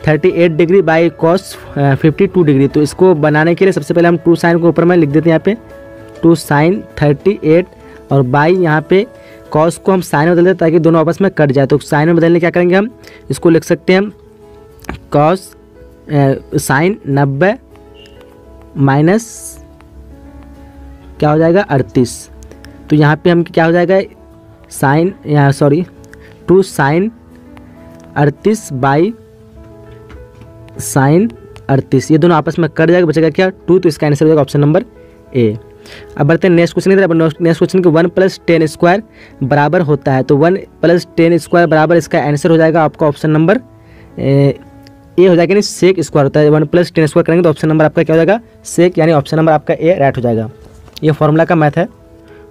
38 degree by cos 52 degree. तो इसको बनाने के लिए सबसे पहले हम 2 साइन को ऊपर में लिख देते हैं, यहाँ पे 2 साइन 38 और बाई यहाँ पे कॉस को हम साइन में बदल देते ताकि दोनों आपस में कट जाए। तो साइन में बदलने क्या करेंगे हम, इसको लिख सकते हैं कॉस साइन 90 माइनस क्या हो जाएगा 38। तो यहाँ पे हम क्या हो जाएगा साइन, यहाँ सॉरी 2 साइन 38 बाई साइन 38, ये दोनों आपस में कट जाएगा, बचेगा क्या 2। तो इसका आंसर हो जाएगा ऑप्शन नंबर ए। अब बढ़ते हैं नेक्स्ट क्वेश्चन की तरफ। नेक्स्ट क्वेश्चन के 1 + 10 स्क्वायर बराबर होता है। तो 1 + 10 स्क्वायर बराबर, इसका आंसर हो जाएगा आपका ऑप्शन नंबर ए हो जाएगा, यानी सेक स्क्वायर होता है। 1 + 10 स्क्वायर करेंगे तो ऑप्शन नंबर आपका क्या हो जाएगा सेक, यानी ऑप्शन नंबर आपका ए राइट हो जाएगा। ये फॉर्मूला का मैथ है।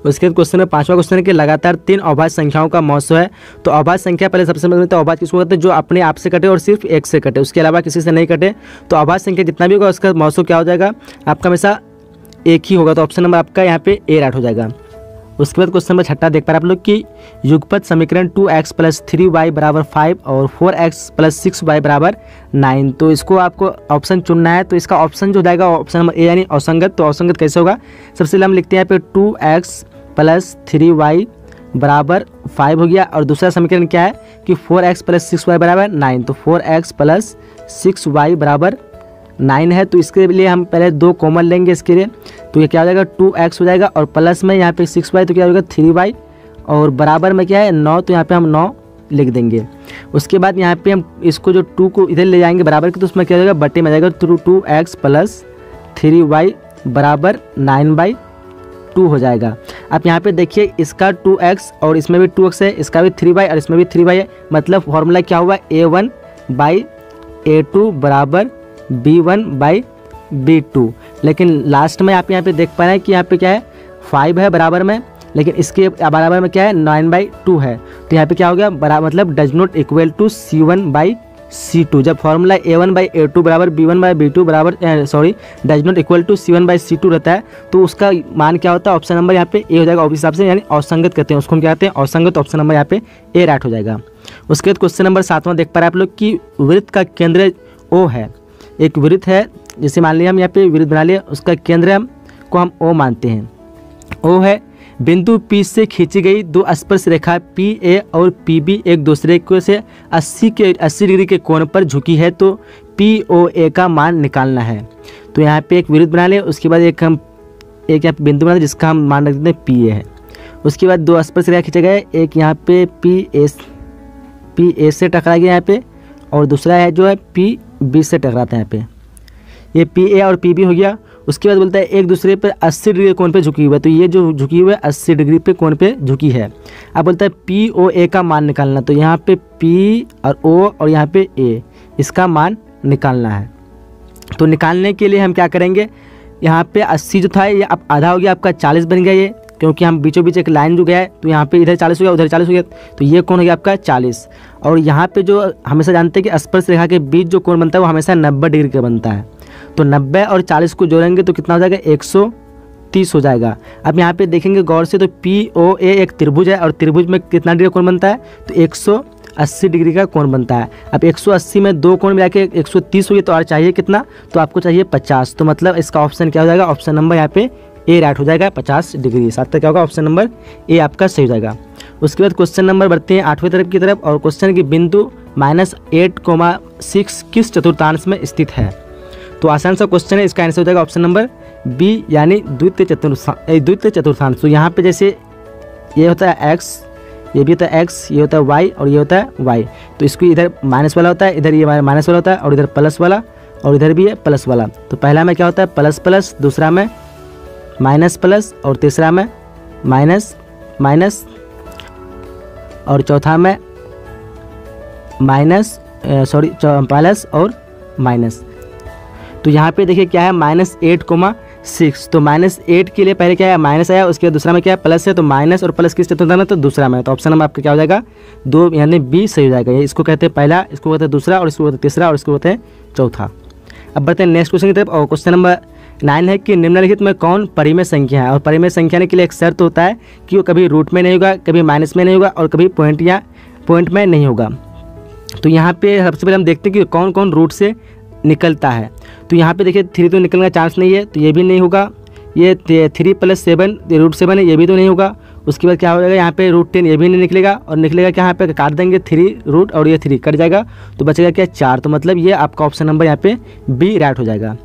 उसके बाद क्वेश्चन में 5वां क्वेश्चन है कि लगातार 3 अभाज्य संख्याओं का मौसो है। तो अभाज्य संख्या पहले सबसे पहले तो अभाज्य किसको कहते हैं, जो अपने आप से कटे और सिर्फ एक से कटे, उसके अलावा किसी से नहीं कटे। तो अभाज्य संख्या जितना भी होगा उसका मौसो क्या हो जाएगा आपका हमेशा एक ही होगा। तो ऑप्शन नंबर आपका यहाँ पे ए राइट हो जाएगा। उसके बाद क्वेश्चन नंबर 6 देख पा रहे आप लोग कि युगपत समीकरण 2x + 3y = 5 और 4x + 6y = 9। तो इसको आपको ऑप्शन चुनना है। तो इसका ऑप्शन जो जाएगा ऑप्शन नंबर ए यानी असंगत। तो असंगत कैसे होगा, सबसे पहले हम लिखते हैं यहाँ पे 2x + 3y = 5 हो गया, और दूसरा समीकरण क्या है कि 4x + 6y = 9। तो 4x + 6y = 9 है। तो इसके लिए हम पहले 2 कॉमन लेंगे इसके लिए। तो ये क्या हो जाएगा 2x हो जाएगा, और प्लस में यहाँ पे 6y तो क्या होगा 3y, और बराबर में क्या है 9, तो यहाँ पे हम 9 लिख देंगे। उसके बाद यहाँ पे हम इसको जो 2 को इधर ले जाएंगे बराबर के, तो उसमें क्या हो जाएगा बटे में जाएगा 2x + 3y = 9/2 हो जाएगा। अब यहाँ पे देखिए इसका 2x और इसमें भी 2x है, इसका भी 3y और इसमें भी 3y है। मतलब फॉर्मूला क्या हुआ a1/a2 = b1/b2। लेकिन लास्ट में आप यहाँ पे देख पा रहे हैं कि यहाँ पे क्या है 5 है बराबर में, लेकिन इसके बराबर में क्या है 9/2 है। तो यहाँ पे क्या हो गया मतलब does not equal to c1/c2। जब formula a1/a2 = b1/b2 does not equal to c1/c2 रहता है, तो उसका मान क्या होता है ऑप्शन नंबर यहाँ पे ए हो जाएगा। उस हिसाब से यानी असंगत कहते हैं उसको, हम क्या कहते हैं असंगत। ऑप्शन नंबर यहाँ पे ए राइट हो जाएगा। उसके बाद क्वेश्चन नंबर 7वां देख पा रहे हैं आप लोग कि वृत्त का केंद्र O है। एक वृत्त है, जैसे मान लिया हम यहाँ पे वृत्त बना लिया, उसका केंद्र को हम O मानते हैं। O है बिंदु P से खींची गई 2 स्पर्श रेखा PA और PB एक दूसरे को से 80 डिग्री के कोण पर झुकी है। तो POA का मान निकालना है। तो यहाँ पे एक वृत्त बना लिया, उसके बाद एक यहाँ पे बिंदु बना जिसका हम मान रख देते हैं PA है। उसके बाद 2 स्पर्श रेखा खींचे गए, एक यहाँ पे PA से टकरा गया यहाँ पे, और दूसरा है जो है PB से टकराता है यहाँ पे। ये PA और PB हो गया। उसके बाद बोलता है एक दूसरे पर 80 डिग्री कोण पे झुकी हुई है। तो ये जो झुकी हुई है 80 डिग्री पे कोण पे झुकी है। अब बोलता है POA का मान निकालना। तो यहाँ पे P और O और यहाँ पे A, इसका मान निकालना है। तो निकालने के लिए हम क्या करेंगे, यहाँ पे 80 जो था ये अब आधा हो गया, आपका 40 बन गया ये, क्योंकि हम बीचों बीच एक लाइन जो गया है, तो यहाँ पे इधर 40 हो गया उधर 40 हो गया, तो ये कोण हो गया आपका 40। और यहाँ पे जो हमेशा जानते हैं कि स्पर्श रेखा के बीच जो कोण बनता है वो हमेशा 90 डिग्री का बनता है। तो 90 और 40 को जोड़ेंगे तो कितना हो जाएगा 130 हो जाएगा। अब यहाँ पे देखेंगे गौर से, तो POA एक त्रिभुज है, और त्रिभुज में कितना डिग्री कोण बनता है तो 180 डिग्री का कोण बनता है। अब 180 में 2 कोण मिला के 130 हुई, तो और चाहिए कितना, तो आपको चाहिए 50। तो मतलब इसका ऑप्शन क्या हो जाएगा, ऑप्शन नंबर यहाँ पे ए राइट हो जाएगा 50 डिग्री। साथ तक क्या होगा ऑप्शन नंबर ए आपका सही हो जाएगा। उसके बाद क्वेश्चन नंबर बढ़ते हैं 8वें तरफ की तरफ, और क्वेश्चन की बिंदु -8,6 किस चतुर्थांश में स्थित है। तो आसान सा क्वेश्चन है, इसका आंसर हो जाएगा ऑप्शन नंबर बी यानी द्वितीय चतुर्थांश। तो यहाँ पे जैसे ये होता है x, ये भी होता है x, ये होता है y और ये होता है y। तो इसको इधर माइनस वाला होता है, इधर ये माइनस वाला होता है, और इधर प्लस वाला, और इधर भी है प्लस वाला। तो पहला में क्या होता है प्लस प्लस, दूसरा में माइनस प्लस, और तीसरा में माइनस माइनस, और चौथा में माइनस प्लस और माइनस। तो यहाँ पे देखिए क्या है -8,6। तो -8 के लिए पहले क्या है माइनस आया, उसके बाद दूसरा में क्या है प्लस है। तो माइनस और प्लस किस चतुर्थांश में, तो दूसरा में। तो ऑप्शन नंबर आपका क्या हो जाएगा 2 यानी बी सही हो जाएगा। ये इसको कहते हैं पहला, इसको कहते हैं दूसरा, और इसको कहते हैं तीसरा, और इसको कहते हैं चौथा। अब बढ़ते हैं नेक्स्ट क्वेश्चन की तरफ, और क्वेश्चन नंबर 9 है कि निम्नलिखित में कौन परिमेय संख्या है। और परिमेय संख्या के लिए एक शर्त होता है कि वो कभी रूट में नहीं होगा, कभी माइनस में नहीं होगा, और कभी पॉइंट में नहीं होगा। तो यहाँ पे सबसे पहले हम देखते हैं कि कौन कौन रूट से निकलता है। तो यहाँ पे देखिए 3 तो निकलने का चांस नहीं है, तो ये भी नहीं होगा। ये 3 + 7 √7 है, ये भी तो नहीं होगा। उसके बाद क्या हो जाएगा, यहाँ पे √10 ये भी नहीं निकलेगा, और निकलेगा क्या, यहाँ पे काट देंगे 3 रूट और ये 3 कट जाएगा, तो बचेगा क्या 4। तो मतलब ये आपका ऑप्शन नंबर यहाँ पे बी राइट हो जाएगा।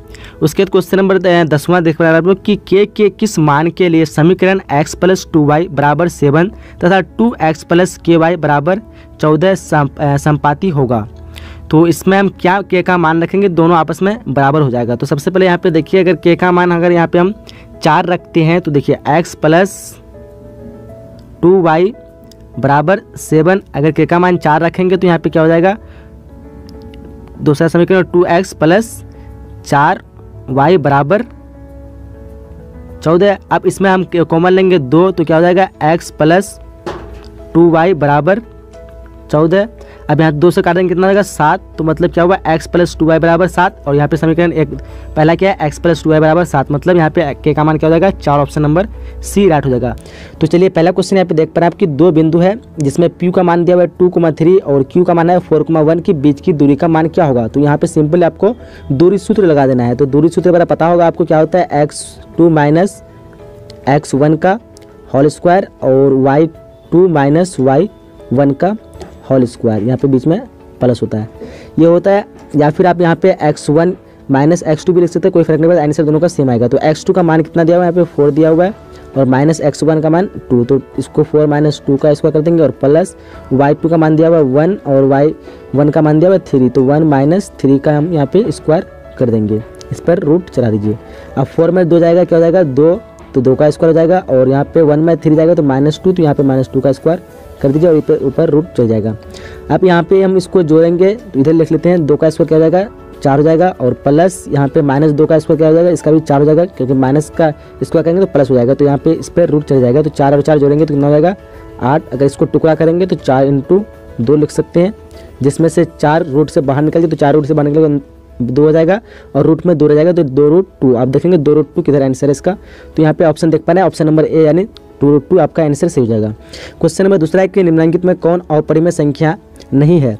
उसके बाद क्वेश्चन नंबर 10वां देख रहे हैं आप लोग कि के किस मान के लिए समीकरण x + 2y = 7 तथा 2x + ky = 14 संपाती होगा। तो इसमें हम क्या के का मान रखेंगे, दोनों आपस में बराबर हो जाएगा। तो सबसे पहले यहाँ पे देखिए, अगर के का मान अगर यहाँ पे हम 4 रखते हैं तो देखिए x + 2y = 7, अगर के का मान 4 रखेंगे तो यहाँ पे क्या हो जाएगा, दूसरा समीकरण 2x + 4y = 14। अब इसमें हम कॉमन लेंगे 2, तो क्या हो जाएगा x + 2y = 14। अब यहाँ 2 से काटेंगे कितना होगा 7, तो मतलब क्या हुआ x + 2y = 7, और यहाँ पे समीकरण एक पहला क्या है x + 2y = 7, मतलब यहाँ पे के का मान क्या हो जाएगा 4, ऑप्शन नंबर सी राइट हो जाएगा। तो चलिए पहला क्वेश्चन यहाँ पे देख पा रहे हैं आपकी 2 बिंदु है जिसमें P का मान दिया हुआ है 2,3 और Q का मान है 4,1 की बीच की दूरी का मान क्या होगा। तो यहाँ पे सिंपल आपको दूरी सूत्र लगा देना है। तो दूरी सूत्र बड़ा पता होगा आपको, क्या होता है x2 - x1 का होल स्क्वायर और y2 - y1 का होल स्क्वायर, यहाँ पे बीच में प्लस होता है, ये होता है। या फिर आप यहाँ पे x1 - x2 भी लिख सकते हैं, कोई फर्क नहीं पड़ता, आंसर दोनों का सेम आएगा। तो x2 का मान कितना दिया हुआ है, यहाँ पे 4 दिया हुआ है, और -x1 का मान 2, तो इसको 4 - 2 का स्क्वायर कर देंगे, और प्लस y2 का मान दिया हुआ है 1 और y1 का मान दिया हुआ है 3, तो 1 - 3 का हम यहाँ पे स्क्वायर कर देंगे, इस पर रूट चला दीजिए। अब 4 में 2 जाएगा, क्या हो जाएगा 2, तो 2 का स्क्वायर हो जाएगा, और यहाँ पे 1 में 3 जाएगा तो -2, तो यहाँ पे -2 का स्क्वायर कर दीजिए, और ऊपर रूट चल जाएगा। अब यहाँ पे हम इसको जोड़ेंगे, तो इधर लिख लेते हैं, 2 का स्क्वायर क्या हो जाएगा 4 हो जाएगा, और प्लस यहाँ पे -2 का स्क्वायर क्या हो जाएगा, इसका भी 4 हो जाएगा, क्योंकि माइनस का स्क्वायर करेंगे तो प्लस हो जाएगा, तो यहाँ पे इस पर रूट चल जाएगा। तो 4 और 4 जोड़ेंगे तो कितना हो जाएगा 8। अगर इसको टुकड़ा करेंगे तो 4 × 2 लिख सकते हैं, जिसमें से 4 रूट से बाहर निकल जाए, तो 4 रूट से बाहर निकल 2 हो जाएगा, और रूट में 2 रह जाएगा, तो 2√2। आप देखेंगे 2√2 किधर आंसर है इसका। तो यहाँ पे ऑप्शन देख पा रहे हैं, ऑप्शन नंबर ए यानी 2√2 आपका आंसर सही हो जाएगा। क्वेश्चन नंबर दूसरा है कि निम्नलिखित में कौन अपरिमेय संख्या नहीं है।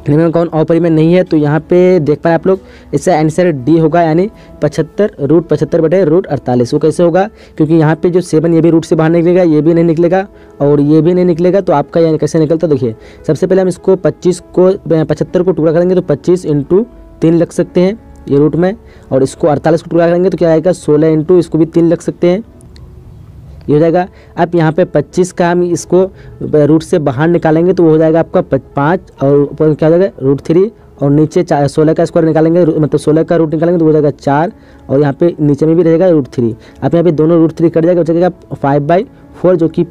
निम्न में कौन अपरिमेय नहीं है, तो यहाँ पे देख पाए आप लोग, इसका आंसर डी होगा, यानी 75 √75/√48। वो कैसे होगा, क्योंकि यहाँ पे जो 7 ये भी रूट से बाहर निकलेगा, ये भी नहीं निकलेगा और ये भी नहीं निकलेगा, तो आपका यानी कैसे निकलता। देखिए सबसे पहले हम इसको 75 को टुकड़ा करेंगे तो 25 × 3 लिख सकते हैं ये रूट में, और इसको 48 को टुकड़ा करेंगे तो क्या आएगा 16 × इसको भी 3 लिख सकते हैं, ये हो जाएगा। अब यहाँ पे 25 का हम इसको रूट से बाहर निकालेंगे तो वो हो जाएगा आपका 5, और ऊपर क्या हो जाएगा √3, और नीचे 16 का स्क्वायर निकालेंगे, मतलब 16 का रूट निकालेंगे तो हो जाएगा 4, और यहाँ पे नीचे में भी रहेगा √3। अब यहाँ पे दोनों √3 कट जाएगा, बचेगा 5/4 जो कि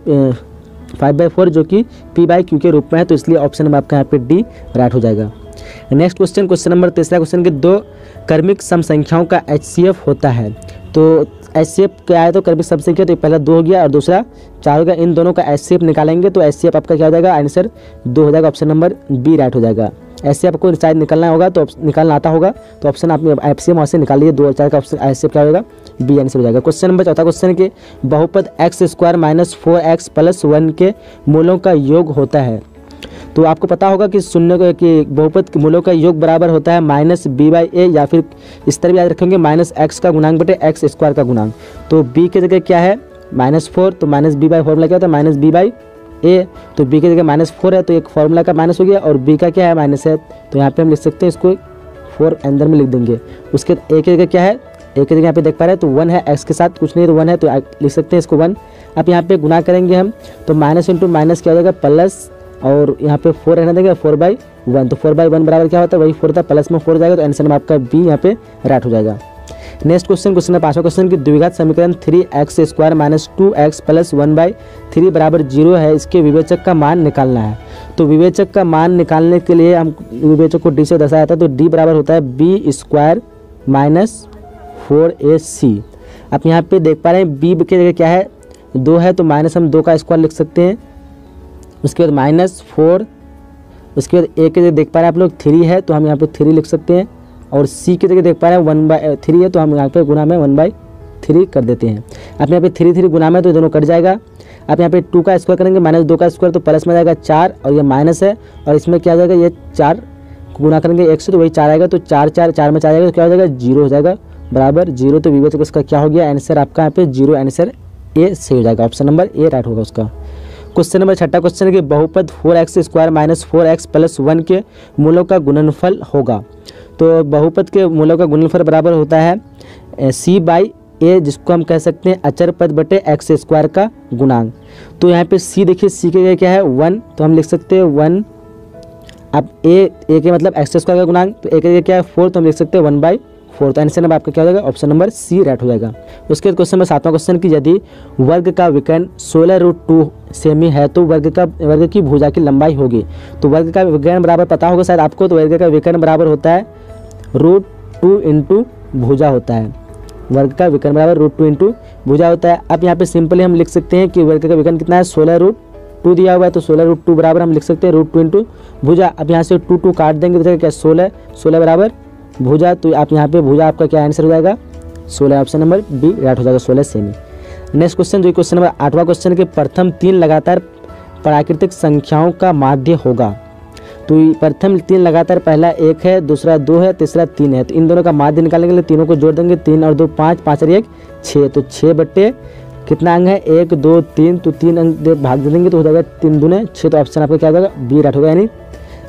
5/4 जो कि p/q के रूप में है, तो इसलिए ऑप्शन नंबर आपका यहाँ पे डी राइट हो जाएगा। नेक्स्ट क्वेश्चन नंबर तीसरा क्वेश्चन के 2 क्रमिक सम संख्याओं का HCF होता है। तो HCF क्या है, तो क्रमिक सम संख्या, तो पहला 2 हो गया और दूसरा 4 हो गया, इन दोनों का HCF निकालेंगे तो HCF आपका क्या हो जाएगा, आंसर 2 हो जाएगा, ऑप्शन नंबर बी राइट हो जाएगा। HCF आपको शायद निकालना होगा, तो निकालना आता होगा तो ऑप्शन आप HCF वहाँ से निकाल लीजिए, 2 और 4 का ऑप्शन HCF क्या होगा, बी आंसर हो जाएगा। क्वेश्चन नंबर चौथा क्वेश्चन के बहुपद x² - 4x + 1 के मूलों का योग होता है। तो आपको पता होगा कि शून्य कि बहुपद के मूलों का योग बराबर होता है -b/a, या फिर इस तरह भी याद रखेंगे -x का गुणांक बटे x² का गुणांक। तो b की जगह क्या है -4, तो -b/4 फॉर्मूला क्या होता है -b/a, तो b की जगह -4 है तो एक फॉर्मूला का माइनस हो गया, और b का क्या है माइनस है, तो यहाँ पे हम लिख सकते हैं इसको 4 अंदर में लिख देंगे। उसके a की जगह क्या है, a की जगह यहाँ पे देख पा रहे हैं तो 1 है, x के साथ कुछ नहीं तो 1 है, तो लिख सकते हैं इसको 1। अब यहाँ पे गुना करेंगे हम तो माइनस × माइनस क्या हो जाएगा प्लस, और यहाँ पे 4 रहने देंगे 4/1, तो 4/1 बराबर क्या होता है वही 4 था, प्लस में 4 जाएगा, तो आंसर में आपका बी यहाँ पे राइट हो जाएगा। नेक्स्ट क्वेश्चन नंबर 5वां क्वेश्चन की द्विघात समीकरण 3x² - 2x + 1/3 = 0 है, इसके विवेचक का मान निकालना है। तो विवेचक का मान निकालने के लिए हम विवेचक को d से दर्शाया था, तो d बराबर होता है b² - 4ac। आप यहाँ पे देख पा रहे हैं b की जगह क्या है 2 है, तो माइनस हम 2 का स्क्वायर लिख सकते हैं, उसके बाद -4, उसके बाद a की जगह देख पा रहे हैं आप लोग 3 है, तो हम यहाँ पे 3 लिख सकते हैं, और c की जगह देख पा रहे हैं 1/3 है, तो हम यहाँ पे गुना में 1/3 कर देते हैं। अब यहाँ पे 3 गुना में तो दोनों कट जाएगा। आप यहाँ पे 2 का स्क्वायर करेंगे -2 का स्क्वायर तो प्लस में जाएगा 4 और ये माइनस है और इसमें क्या आ जाएगा ये 4 गुना करेंगे 1 से तो वही 4 आएगा तो 4 4 4 में 4 जाएगा तो क्या हो जाएगा 0 हो जाएगा बराबर 0। तो विवेचक इसका क्या हो गया आंसर आपका यहाँ पे 0 आंसर ए सही हो जाएगा। ऑप्शन नंबर ए राइट होगा उसका। क्वेश्चन नंबर 6 क्वेश्चन है कि बहुपद 4x square minus 4x plus 1 के मूलों का गुणनफल होगा। तो बहुपद के मूलों का गुणनफल बराबर होता है c बाई ए, जिसको हम कह सकते हैं अचर पद बटे x स्क्वायर का गुणांक। तो यहाँ पे c देखिए c के क्या है 1, तो हम लिख सकते हैं 1। अब a के मतलब x स्क्वायर का गुणांक, तो a के क्या है 4, तो हम लिख सकते हैं 1/4। तो आंसर नंबर आपका क्या हो जाएगा ऑप्शन नंबर सी राइट हो जाएगा। उसके बाद क्वेश्चन नंबर 7वां क्वेश्चन कि यदि वर्ग का विकर्ण 16√2 सेमी है तो वर्ग की भुजा की लंबाई होगी। तो वर्ग का विकर्ण बराबर पता होगा शायद आपको, तो वर्ग का विकर्ण बराबर होता है √2 इंटू भुजा होता है। वर्ग का विकर्ण बराबर √2 इंटू भुजा होता है। अब यहाँ पे सिंपली हम लिख सकते हैं कि वर्ग का विकर्ण कितना है 16√2 दिया हुआ है, तो 16√2 बराबर हम लिख सकते हैं √2 इंटू भुजा। अब यहाँ से 2 काट देंगे तो क्या 16 बराबर भुजा, तो आप यहाँ पे भुजा आपका क्या आंसर हो जाएगा 16। ऑप्शन नंबर बी राइट हो जाएगा 16 सेमी। नेक्स्ट क्वेश्चन जो क्वेश्चन नंबर 8वां क्वेश्चन के प्रथम 3 लगातार प्राकृतिक संख्याओं का माध्य होगा। तो प्रथम 3 लगातार पहला 1 है, दूसरा 2 है, तीसरा 3 है। तो इन दोनों का माध्य निकालने के लिए तीनों को जोड़ देंगे, 3 और 2 5, 5 और 1 6, तो 6 बट्टे कितना अंक है 1 2 3, तो 3 अंक भाग दे देंगे तो हो जाएगा 3 दूने 6। तो ऑप्शन आपका क्या हो जाएगा बी राइट होगा, यानी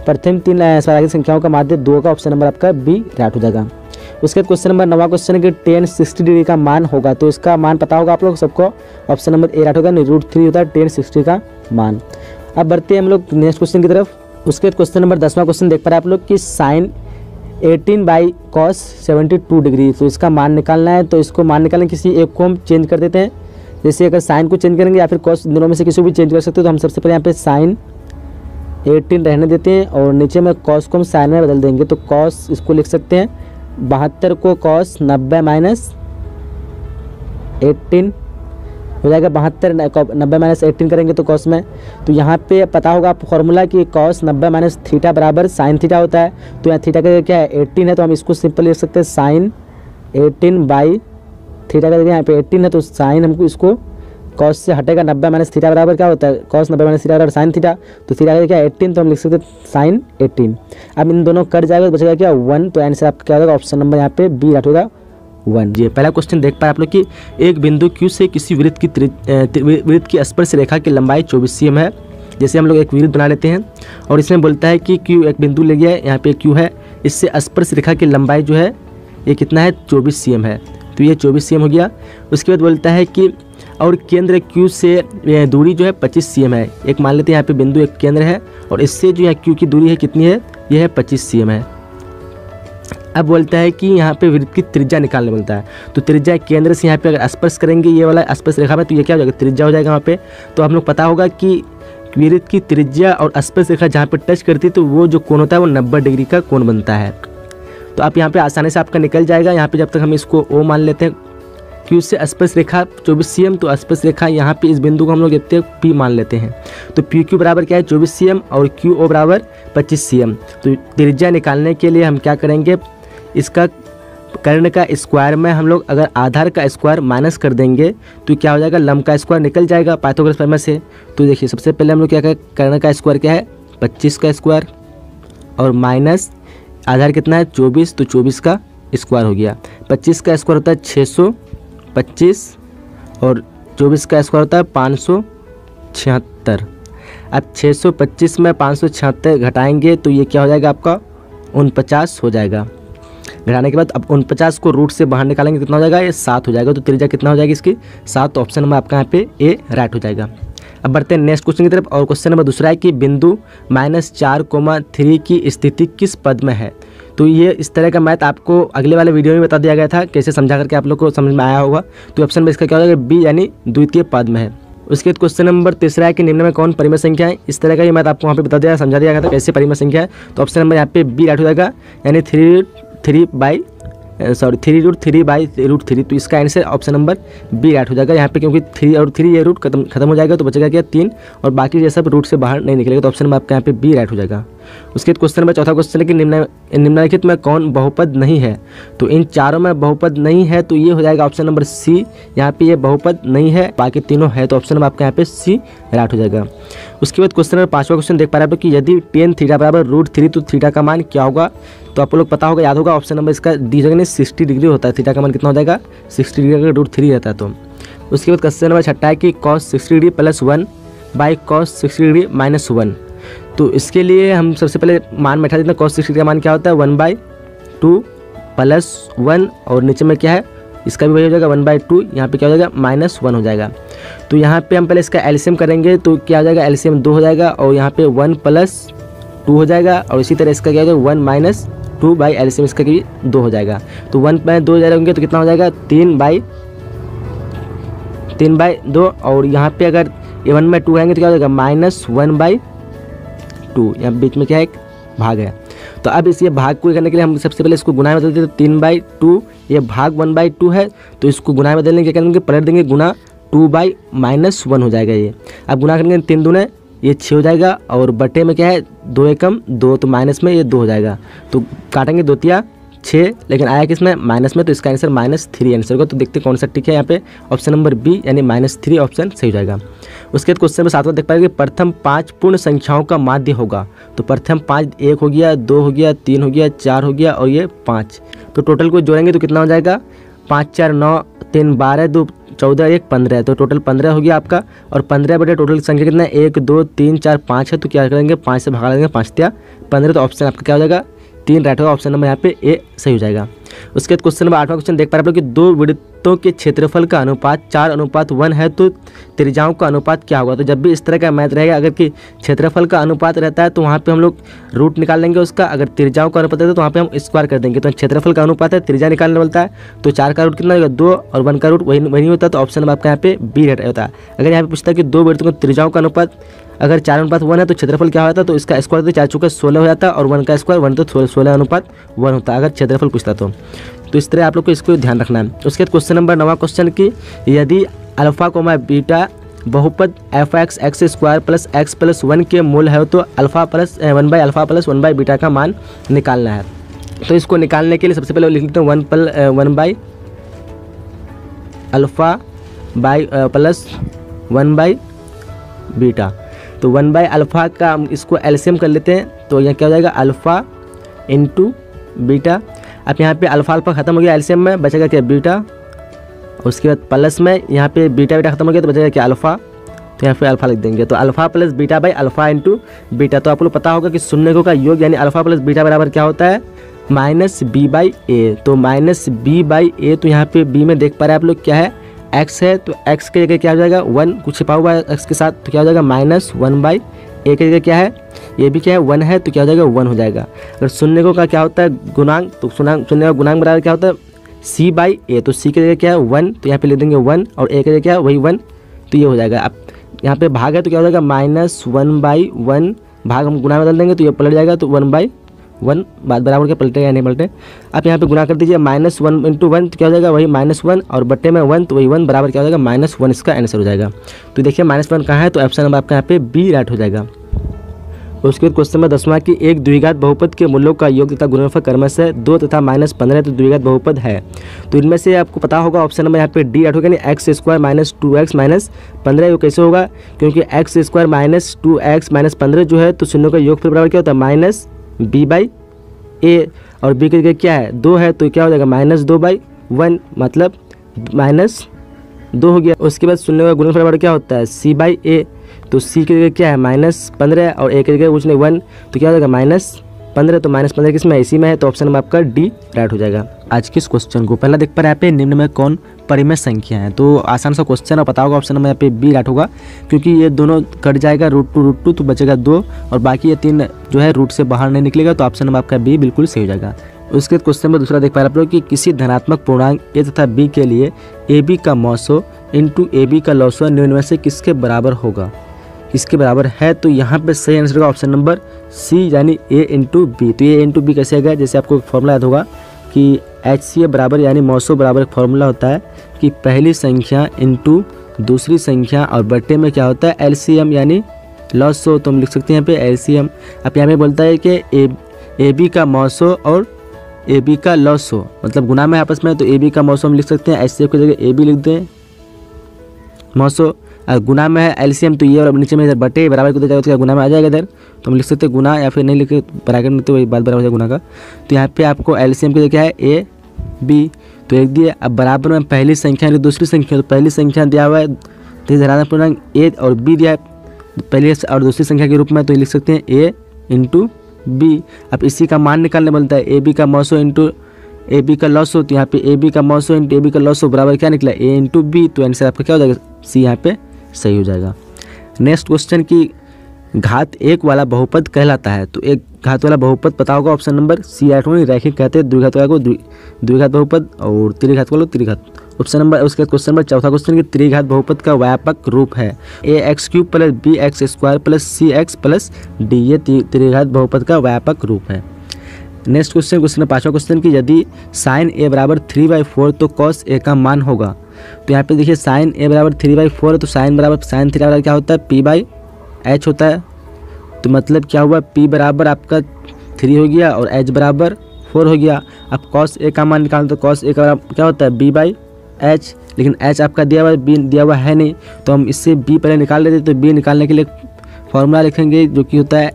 प्रथम 3 प्राकृतिक संख्याओं का माध्य 2 का ऑप्शन नंबर आपका बी राइट हो जाएगा। उसके क्वेश्चन नंबर 9वां क्वेश्चन है कि tan 60 डिग्री का मान होगा। तो इसका मान पता होगा आप लोग सबको, ऑप्शन नंबर ए राइट होगा, √3 होता है tan 60 का मान। अब बढ़ते हैं हम लोग नेक्स्ट क्वेश्चन की तरफ। उसके क्वेश्चन नंबर 10वां क्वेश्चन देख पा रहे हैं आप लोग कि sin 18/cos 72 डिग्री। तो इसका मान निकालना है, तो इसको मान निकालने किसी एक को हम चेंज कर देते हैं। जैसे अगर साइन को चेंज करेंगे या फिर कॉस, दोनों में से किसी को भी चेंज कर सकते हो। तो हम सबसे पहले यहाँ पे sin 18 रहने देते हैं और नीचे में कॉस को हम साइन में बदल देंगे। तो कॉस इसको लिख सकते हैं 72 को कॉस 90 माइनस 18 हो जाएगा 72, 90 माइनस 18 करेंगे तो कॉस में। तो यहाँ पे पता होगा आपको फॉर्मूला कि कॉस 90 माइनस थीटा बराबर साइन थीटा होता है। तो यहाँ थीटा का क्या है 18 है, तो हम इसको सिंपल लिख सकते हैं साइन 18 थीटा का यहाँ पे 18 है, तो साइन हमको इसको कॉस से हटेगा 90 माइनस थीटा बराबर क्या होता है कॉस 90 माइनस थीटा बराबर साइन थीटा। तो थीटा का क्या 18, तो हम लिख सकते हैं साइन 18। अब इन दोनों कट जाएगा तो बचेगा क्या 1। तो आंसर आपका क्या होगा ऑप्शन नंबर यहाँ पे बी राइट होगा 1। ये पहला क्वेश्चन देख पाए आप लोग कि एक बिंदु Q से किसी वृत्त की स्पर्श रेखा की लंबाई 24 cm है। जैसे हम लोग एक वृत्त बना लेते हैं और इसमें बोलता है कि Q एक बिंदु ले गया है, यहाँ पे Q है, इससे स्पर्श रेखा की लंबाई जो है ये कितना है 24 cm है। तो ये 24 cm हो गया। उसके बाद बोलता है कि और केंद्र Q से दूरी जो है 25 cm है। एक मान लेते हैं यहाँ पे बिंदु एक केंद्र है और इससे जो है Q की दूरी है कितनी है, ये है 25 cm है। अब बोलता है कि यहाँ पे वृत्त की त्रिज्या निकालने बोलता है। तो त्रिज्या केंद्र से यहाँ पे अगर स्पर्श करेंगे ये वाला स्पर्श रेखा में, तो ये क्या हो जाएगा त्रिज्या हो जाएगा वहाँ पे। तो हम लोग पता होगा कि वृत्त की त्रिज्या और स्पर्श रेखा जहाँ पे टच करती है तो वो जो कोण होता है वो 90 डिग्री का कोण बनता है। तो आप यहाँ पे आसानी से आपका निकल जाएगा। यहाँ पे जब तक हम इसको O मान लेते हैं, Q से स्पर्श रेखा 24 cm, तो स्पर्श रेखा यहाँ पे इस बिंदु को हम लोग देखते हैं P मान लेते हैं। तो PQ बराबर क्या है 24 cm और QO बराबर 25 cm। तो त्रिज्या निकालने के लिए हम क्या करेंगे, इसका कर्ण का स्क्वायर में हम लोग अगर आधार का स्क्वायर माइनस कर देंगे तो क्या हो जाएगा लंब का स्क्वायर निकल जाएगा पाइथागोरस प्रमेय से। तो देखिए सबसे पहले हम लोग क्या करें, कर्ण का स्क्वायर क्या है 25 का स्क्वायर और माइनस आधार कितना है 24, तो 24 का स्क्वायर हो गया। 25 का स्क्वायर होता है 625 और 24 का स्क्वायर होता है 576। अब 625 में 576 घटाएंगे तो ये क्या हो जाएगा आपका 49 हो जाएगा। घटाने के बाद अब 49 को रूट से बाहर निकालेंगे कितना हो जाएगा, ये 7 हो जाएगा। तो त्रिज्या कितना हो जाएगी इसकी 7। ऑप्शन नंबर आपका यहाँ पे ए राइट हो जाएगा। अब बढ़ते हैं नेक्स्ट क्वेश्चन की तरफ और क्वेश्चन नंबर दूसरा है कि बिंदु -4,3 की स्थिति किस पद में है। तो ये इस तरह का मैथ आपको अगले वाले वीडियो में बता दिया गया था, कैसे समझा करके आप लोग को समझ में आया होगा। तो ऑप्शन में इसका क्या हो जाएगा बी यानी द्वितीय पद में है। उसके बाद क्वेश्चन नंबर तीसरा है कि निम्न में कौन परिमेय संख्या है। इस तरह का ये मैथ आपको वहाँ पे बता दिया समझा दिया गया था कैसे परिमेय संख्या है। तो ऑप्शन नंबर यहाँ पे बी राइट हो जाएगा, यानी 3√3/√3। तो इसका answer option number B right हो जाएगा यहाँ पे, क्योंकि 3 और 3 ये रूट खत्म हो जाएगा तो बचेगा क्या 3 और बाकी ये सब रूट से बाहर नहीं निकलेगा। तो ऑप्शन नंबर आपका यहाँ पे बी राइट हो जाएगा। उसके बाद क्वेश्चन नंबर चौथा क्वेश्चन है कि निम्नलिखित में कौन बहुपद नहीं है। तो इन चारों में बहुपद नहीं है तो ये हो जाएगा ऑप्शन नंबर सी। यहाँ पे ये बहुपद नहीं है, बाकी तीनों है, तो ऑप्शन नंबर आपका यहाँ पे सी राइट हो जाएगा। उसके बाद क्वेश्चन नंबर पाँचवा क्वेश्चन देख पा रहे हैं कि यदि tan थीटा बराबर √3 तो थीटा का मान क्या होगा। तो आप लोग पता होगा, याद होगा, ऑप्शन नंबर इसका डी जगह 60 डिग्री होता है, थीटा का मान कितना हो जाएगा 60 डिग्री अगर √3 रहता है तो। उसके बाद क्वेश्चन नंबर छठा है कि cos 60 degree plus 1 by cos 60 degree minus 1। तो इसके लिए हम सबसे पहले मान बैठा देते हैं। cos 60 डिग्री का मान क्या होता है 1/2 प्लस 1 और नीचे में क्या है इसका भी वही हो जाएगा 1/2, यहाँ पे क्या हो जाएगा -1 हो जाएगा। तो यहाँ पे हम पहले इसका एलसीएम करेंगे तो क्या हो जाएगा एलसीएम 2 हो जाएगा और यहाँ पे 1 + 2 हो जाएगा और इसी तरह इसका क्या हो जाएगा 1 - 2 बाई एलसीएम इसका भी 2 हो जाएगा। तो 1/2 जाएंगे तो कितना हो जाएगा 3/2 और यहाँ पे अगर 1/2 आएंगे तो क्या हो जाएगा -1/2। यहाँ बीच में क्या है एक भाग है। तो अब इस ये भाग को करने के लिए हम सबसे पहले इसको गुना में बदल देते हैं 3/2, ये भाग 1/2 है तो इसको गुना में बदलने क्या करेंगे पलट देंगे गुना 2/-1 हो जाएगा ये। अब गुना करेंगे 3 दूने ये 6 हो जाएगा और बटे में क्या है 2 एकम 2 तो माइनस में ये 2 हो जाएगा। तो काटेंगे 2 तिया 6 लेकिन आया किसमें माइनस में, तो इसका आंसर -3 आंसर होगा। तो देखते हैं कौन सा टिक है यहाँ पे, ऑप्शन नंबर बी यानी -3 ऑप्शन सही हो जाएगा। उसके बाद क्वेश्चन में 7वां देख पाएंगे प्रथम 5 पूर्ण संख्याओं का माध्य होगा। तो प्रथम 5 1 हो गया, 2 हो गया, 3 हो गया, 4 हो गया और ये 5। तो टोटल को जोड़ेंगे तो कितना हो जाएगा 5 4 9 3 12 2 14 1 15। तो टोटल 15 हो गया आपका और 15 बटे टोटल संख्या कितना है 1 2 3 4 5 है। तो क्या करेंगे 5 से भगा देंगे 5 तिया 15। तो ऑप्शन आपका क्या हो जाएगा 3 राइट होगा, ऑप्शन नंबर यहाँ पे ए सही हो जाएगा। उसके बाद क्वेश्चन नंबर 8वां क्वेश्चन देख पा रहे हैं कि 2 वृत्तों के क्षेत्रफल का अनुपात 4:1 है तो त्रिज्याओं का अनुपात क्या होगा। तो जब भी इस तरह का मैथ रहेगा, अगर कि क्षेत्रफल का अनुपात रहता है तो वहाँ पे हम लोग रूट निकाल लेंगे उसका, अगर त्रिज्याओं का अनुपात रहता है तो वहाँ पे हम स्क्वायर कर देंगे। तो क्षेत्रफल का अनुपात है, त्रिज्या निकालने बोलता है तो 4 का रूट कितना होगा 2 और 1 का रूट वही नहीं होता। तो ऑप्शन नंबर आपका यहाँ पे बी राइट होता है। अगर यहाँ पे पूछता है कि 2 वृत्तों के त्रिज्याओं का अनुपात अगर 4:1 है तो क्षेत्रफल क्या होता है, तो इसका स्क्वायर तो 4 चुका 16 हो जाता है और 1 का स्क्वायर 1 तो 16:1 होता है अगर क्षेत्रफल पूछता तो इस तरह आप लोग को इसको ध्यान रखना है। उसके बाद क्वेश्चन नंबर 9वां क्वेश्चन की यदि अल्फा कोमा बीटा बहुपद fx x² plus x plus 1 के मूल है तो अल्फा प्लस 1/अल्फा प्लस 1/बीटा का मान निकालना है। तो इसको निकालने के लिए सबसे पहले लिख लेते हैं 1/अल्फा प्लस 1/बीटा। तो 1/अल्फा का हम इसको एलसीएम कर लेते हैं तो यह क्या हो जाएगा अल्फ़ा इंटू बीटा। अब यहाँ पे अल्फा खत्म हो गया एलसीएम में, बचेगा क्या बीटा। उसके बाद प्लस में यहाँ पे बीटा खत्म हो गया तो बचेगा क्या अल्फ़ा, तो यहाँ पे अल्फा लिख देंगे। तो alpha plus beta by alpha into beta. तो आप लोग पता होगा कि शून्यकों का योग यानी अल्फा प्लस बीटा बराबर क्या होता है -b/a। तो -b/a तो यहाँ पे b में देख पा रहे हैं आप लोग क्या है x है, तो x के जगह क्या हो जाएगा 1 कुछ छिपा हुआ है x के साथ तो क्या हो जाएगा -1/a के जगह क्या है ये भी क्या है 1 है तो क्या हो जाएगा 1 हो जाएगा। अगर शून्यकों का क्या होता है गुणांक, तो शून्य का गुणांक बराबर क्या होता है c/a। तो c की जगह क्या है 1 तो यहाँ पे लिख देंगे 1 और a की जगह क्या है वही 1 तो ये हो जाएगा। अब यहाँ पे भाग है तो क्या हो जाएगा -1/1 भाग हम गुणा में बदल देंगे तो ये पलट जाएगा तो 1/1 बात बराबर क्या पलटेगा या नहीं पलटे। आप यहाँ पे गुणा कर दीजिए -1 × 1 तो क्या हो जाएगा वही -1 और बट्टे में 1 तो वही 1 बराबर क्या हो जाएगा -1 इसका आंसर हो जाएगा। तो देखिए -1 कहाँ है तो ऑप्शन नंबर आपका यहाँ पे बी राइट हो जाएगा। उसके बाद क्वेश्चन में 10वां की एक द्विघात बहुपद के मूल्यों का योग तथा गुणनफल क्रमशः 2 तथा -15 तो द्विघात बहुपद है। तो इनमें से आपको पता होगा ऑप्शन नंबर यहाँ पे डी राइट होगा यानी x² - 2x - 15। ये कैसे होगा क्योंकि x² - 2x - 15 जो है तो शून्यों का योगफल बराबर क्या होता है -b/a और b की जगह क्या है 2 है तो क्या हो जाएगा -2/1 मतलब -2 हो गया। उसके बाद शून्य का गुणनफल बराबर क्या होता है c/a। तो c की जगह क्या है -15 और a की जगह कुछ नहीं 1 तो क्या हो जाएगा -15। तो -15 किस में इसी में है तो ऑप्शन नंबर आपका डी राइट हो जाएगा। आज के इस क्वेश्चन को पहला देख पा रहे हैं यहाँ पे निम्न में कौन परिमेय संख्या है। तो आसान सा क्वेश्चन है, पता होगा ऑप्शन नंबर यहाँ पे बी राइट होगा क्योंकि ये दोनों कट जाएगा √2 तो बचेगा 2 और बाकी ये 3 जो है रूट से बाहर नहीं निकलेगा तो ऑप्शन नंबर आपका बी बिल्कुल सही हो जाएगा। उसके बाद क्वेश्चन में दूसरा देख पा रहे हैं आप लोग कि किसी धनात्मक पूर्णांक ए तथा बी के लिए ए बी का मौसो इंटू ए बी का लौसो निम्न में से किसके बराबर होगा, किसके बराबर है। तो यहाँ पे सही आंसर होगा ऑप्शन नंबर सी यानी ए इंटू बी। तो ए इंटू बी कैसे आएगा, जैसे आपको फॉर्मूला याद होगा कि HCF बराबर यानी मौसो बराबर एक फॉर्मूला होता है कि पहली संख्या इंटू दूसरी संख्या और बट्टे में क्या होता है LCM यानी लॉसो, तो हम लिख सकते हैं यहाँ पे एलसीएम। अब यहाँ पे बोलता है कि ए बी का मौसो और ए बी का लॉसो, मतलब गुना में आपस में, तो ए बी का मौसो हम लिख सकते हैं एचसीएफ की जगह ए बी लिख दें मौसो। और गुना में है एलसीएम, तो ये और नीचे में इधर बटे बराबर को दे जाएगा तो गुना में आ जाएगा इधर, तो हम लिख सकते हैं गुना, या फिर नहीं लिखे ब्रैकेट में तो वही बात बराबर हो जाएगा गुना का। तो यहाँ पे आपको एलसीएम की जगह क्या है ए बी, तो लिख दिए। अब बराबर में पहली संख्या और दूसरी संख्या, तो पहली संख्या दिया हुआ है धनात्मक पूर्णांक ए और बी दिया है पहली और दूसरी संख्या के रूप में, तो लिख सकते हैं ए इंटू बी। अब इसी का मान निकालने बोलता है ए बी का मौसो इंटू ए बी का लॉसो, तो यहाँ पे ए बी का मौसो इंटू ए बी का लॉसो बराबर क्या निकला ए इंटू बी, तो आंसर आपका क्या हो जाएगा सी यहाँ पे सही हो जाएगा। नेक्स्ट क्वेश्चन की घात एक वाला बहुपद कहलाता है, तो एक घात वाला बहुपद पता होगा ऑप्शन नंबर सी 8 में रैखिक कहते हैं, द्विघात वाला को द्विघात बहुपद और त्रिघात वाला त्रिघात। ऑप्शन नंबर उसके क्वेश्चन नंबर चौथा क्वेश्चन की त्रिघात बहुपद का व्यापक रूप है a x cube plus b x square plus c x plus d, ये त्रिघात बहुपद का व्यापक रूप है। नेक्स्ट क्वेश्चन पाँचवा क्वेश्चन की यदि साइन ए बराबर 3/4 तो कॉस ए का मान होगा, तो यहाँ पे देखिए साइन ए बराबर 3/4 है, तो साइन बराबर साइन थीटा बराबर क्या होता है p/h होता है, तो मतलब क्या हुआ p बराबर आपका 3 हो गया और h बराबर 4 हो गया। अब कॉस ए का मान निकालना, तो कॉस ए का बराबर क्या होता है b/h, लेकिन h आपका दिया हुआ है b दिया हुआ है नहीं, तो हम इससे b पहले निकाल लेते, तो b निकालने के लिए फॉर्मूला लिखेंगे जो कि होता है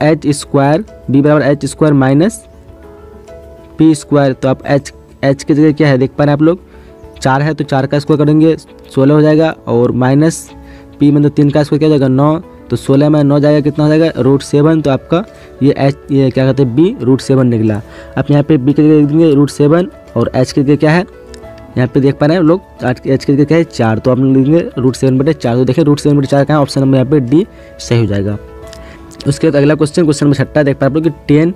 h स्क्वायर, b बराबर h square minus p square. तो आप h की जगह क्या है देख पा रहे हैं आप लोग 4 है, तो 4 का स्क्वायर करेंगे 16 हो जाएगा, और माइनस p मतलब 3 का स्क्वायर क्या हो जाएगा 9, तो 16 में 9 जाएगा कितना हो जाएगा √7, तो आपका ये क्या कहते हैं b √7 निकला। अब यहाँ पे b की जगह लिख देंगे √7 और h की जगह क्या है यहाँ पे देख पा रहे हैं लोग h की जगह क्या है 4, तो आप लिख देंगे √7/4, तो देखिए √7/4 का ऑप्शन नंबर यहाँ पे डी सही हो जाएगा। उसके बाद अगला क्वेश्चन नंबर 6 देख पा रहे हैं कि 10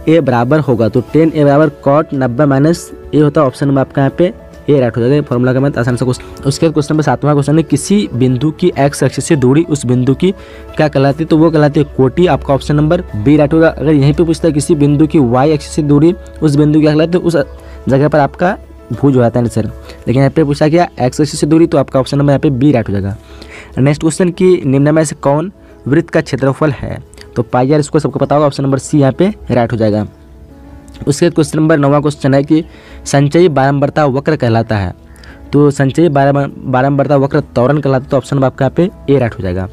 ए बराबर होगा, तो 10 ए बराबर cot 90 माइनस ए होता है, ऑप्शन नंबर आपका यहाँ पे ए राइट हो जाएगा फॉर्मूला का मत आसान सा क्वेश्चन। उसके बाद क्वेश्चन नंबर 7वां क्वेश्चन है किसी बिंदु की एक्स एक्सिस से दूरी उस बिंदु की क्या कहलाती है, तो वो कहलाती है कोटि, आपका ऑप्शन नंबर बी राइट होगा। अगर यहीं पे पूछता है किसी बिंदु की वाई एक्सिस से दूरी उस बिंदु की क्या कहलाती है, उस जगह पर आपका भुज हो जाता है आंसर, लेकिन यहाँ पे पूछा गया एक्स एक्सिस से दूरी, तो आपका ऑप्शन नंबर यहाँ पे बी राइट हो जाएगा। नेक्स्ट क्वेश्चन की निम्न में से कौन वृत्त का क्षेत्रफल है, तो पाई आर इसको सबको पता होगा, ऑप्शन नंबर सी यहाँ पे राइट हो जाएगा। उसके बाद क्वेश्चन नंबर 9वां क्वेश्चन है कि संचयी बारंबारता वक्र कहलाता है, तो संचयी बारंबारता वक्र त्वरण कहलाता है, तो ऑप्शन नंबर आपका यहाँ पे ए राइट हो जाएगा।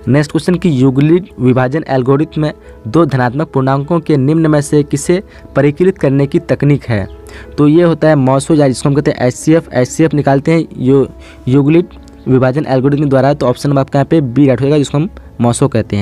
नेक्स्ट क्वेश्चन की यूक्लिड विभाजन एल्गोरिथम में दो धनात्मक पूर्णांकों के निम्न में से किसे परिकलित करने की तकनीक है, तो ये होता है मॉसो, या जिसको हम कहते हैं एचसीएफ निकालते हैं यूक्लिड विभाजन एल्गोरिथम द्वारा, तो ऑप्शन नंबर आपका यहाँ पे बी राइट हो जाएगा, जिसको हम मॉसो कहते हैं।